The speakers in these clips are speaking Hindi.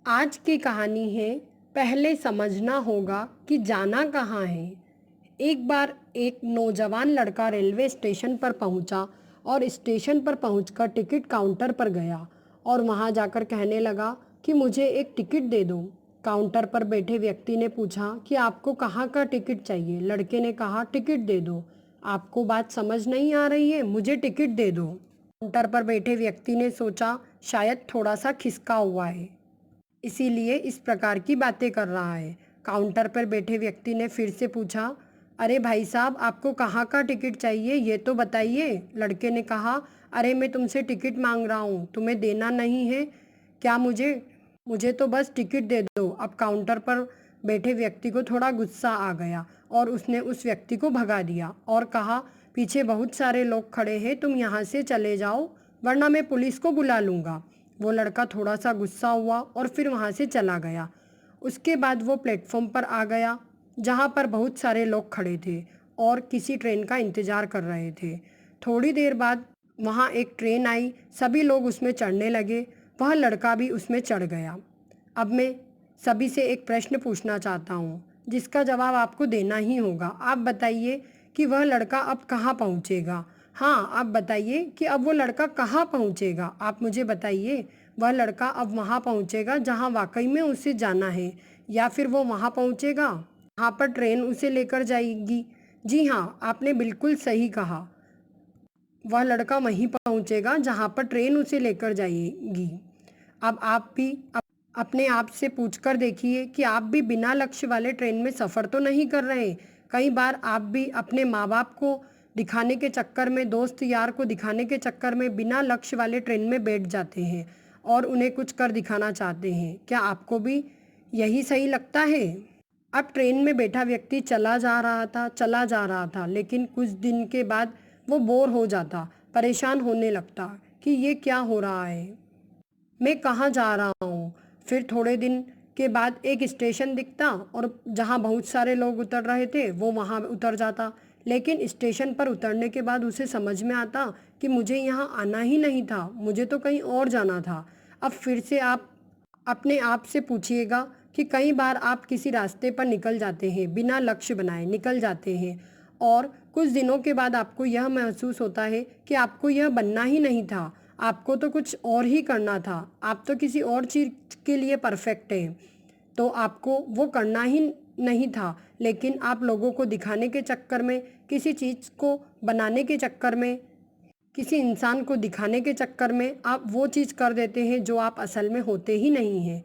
आज की कहानी है पहले समझना होगा कि जाना कहाँ है। एक बार एक नौजवान लड़का रेलवे स्टेशन पर पहुंचा और स्टेशन पर पहुंचकर टिकट काउंटर पर गया और वहां जाकर कहने लगा कि मुझे एक टिकट दे दो। काउंटर पर बैठे व्यक्ति ने पूछा कि आपको कहाँ का टिकट चाहिए। लड़के ने कहा टिकट दे दो। आपको बात समझ नहीं आ रही है, मुझे टिकट दे दो। काउंटर पर बैठे व्यक्ति ने सोचा शायद थोड़ा सा खिसका हुआ है, इसीलिए इस प्रकार की बातें कर रहा है। काउंटर पर बैठे व्यक्ति ने फिर से पूछा, अरे भाई साहब, आपको कहाँ का टिकट चाहिए ये तो बताइए। लड़के ने कहा, अरे मैं तुमसे टिकट मांग रहा हूँ, तुम्हें देना नहीं है क्या? मुझे मुझे तो बस टिकट दे दो। अब काउंटर पर बैठे व्यक्ति को थोड़ा गुस्सा आ गया और उसने उस व्यक्ति को भगा दिया और कहा, पीछे बहुत सारे लोग खड़े हैं, तुम यहाँ से चले जाओ वरना मैं पुलिस को बुला लूँगा। वो लड़का थोड़ा सा गुस्सा हुआ और फिर वहाँ से चला गया। उसके बाद वो प्लेटफॉर्म पर आ गया जहाँ पर बहुत सारे लोग खड़े थे और किसी ट्रेन का इंतज़ार कर रहे थे। थोड़ी देर बाद वहाँ एक ट्रेन आई, सभी लोग उसमें चढ़ने लगे, वह लड़का भी उसमें चढ़ गया। अब मैं सभी से एक प्रश्न पूछना चाहता हूँ जिसका जवाब आपको देना ही होगा। आप बताइए कि वह लड़का अब कहाँ पहुँचेगा। हाँ, आप बताइए कि अब वो लड़का कहाँ पहुँचेगा। आप मुझे बताइए, वह लड़का अब वहाँ पहुँचेगा जहाँ वाकई में उसे जाना है, या फिर वो वहाँ पहुँचेगा वहाँ पर ट्रेन उसे लेकर जाएगी। जी हाँ, आपने बिल्कुल सही कहा, वह लड़का वहीं पहुँचेगा जहाँ पर ट्रेन उसे लेकर जाएगी। अब आप भी अपने आप से पूछकर देखिए कि आप भी बिना लक्ष्य वाले ट्रेन में सफ़र तो नहीं कर रहे। कई बार आप भी अपने माँ बाप को दिखाने के चक्कर में, दोस्त यार को दिखाने के चक्कर में बिना लक्ष्य वाले ट्रेन में बैठ जाते हैं और उन्हें कुछ कर दिखाना चाहते हैं। क्या आपको भी यही सही लगता है? अब ट्रेन में बैठा व्यक्ति चला जा रहा था, लेकिन कुछ दिन के बाद वो बोर हो जाता, परेशान होने लगता कि ये क्या हो रहा है, मैं कहाँ जा रहा हूँ। फिर थोड़े दिन के बाद एक स्टेशन दिखता और जहाँ बहुत सारे लोग उतर रहे थे वो वहाँ उतर जाता। लेकिन स्टेशन पर उतरने के बाद उसे समझ में आता कि मुझे यहाँ आना ही नहीं था, मुझे तो कहीं और जाना था। अब फिर से आप अपने आप से पूछिएगा कि कई बार आप किसी रास्ते पर निकल जाते हैं, बिना लक्ष्य बनाए निकल जाते हैं और कुछ दिनों के बाद आपको यह महसूस होता है कि आपको यह बनना ही नहीं था, आपको तो कुछ और ही करना था, आप तो किसी और चीज़ के लिए परफेक्ट हैं, तो आपको वो करना ही नहीं था। लेकिन आप लोगों को दिखाने के चक्कर में, किसी चीज़ को बनाने के चक्कर में, किसी इंसान को दिखाने के चक्कर में आप वो चीज़ कर देते हैं जो आप असल में होते ही नहीं हैं।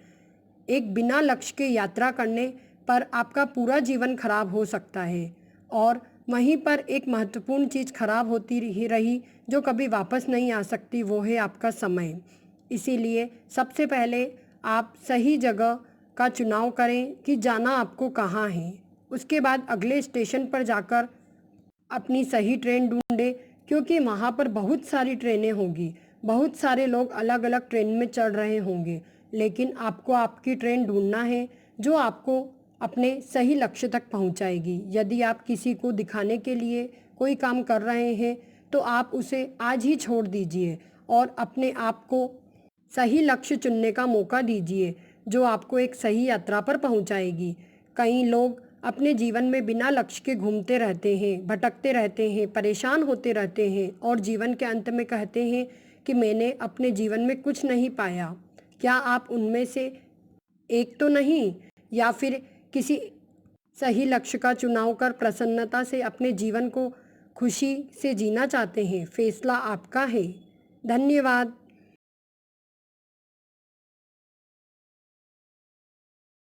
एक बिना लक्ष्य के यात्रा करने पर आपका पूरा जीवन खराब हो सकता है और वहीं पर एक महत्वपूर्ण चीज़ खराब होती रही जो कभी वापस नहीं आ सकती, वो है आपका समय। इसीलिए सबसे पहले आप सही जगह का चुनाव करें कि जाना आपको कहाँ है। उसके बाद अगले स्टेशन पर जाकर अपनी सही ट्रेन ढूंढे, क्योंकि वहाँ पर बहुत सारी ट्रेनें होंगी, बहुत सारे लोग अलग अलग ट्रेन में चढ़ रहे होंगे, लेकिन आपको आपकी ट्रेन ढूंढना है जो आपको अपने सही लक्ष्य तक पहुँचाएगी। यदि आप किसी को दिखाने के लिए कोई काम कर रहे हैं तो आप उसे आज ही छोड़ दीजिए और अपने आप को सही लक्ष्य चुनने का मौका दीजिए जो आपको एक सही यात्रा पर पहुंचाएगी। कई लोग अपने जीवन में बिना लक्ष्य के घूमते रहते हैं, भटकते रहते हैं, परेशान होते रहते हैं और जीवन के अंत में कहते हैं कि मैंने अपने जीवन में कुछ नहीं पाया। क्या आप उनमें से एक तो नहीं? या फिर किसी सही लक्ष्य का चुनाव कर प्रसन्नता से अपने जीवन को खुशी से जीना चाहते हैं? फैसला आपका है। धन्यवाद।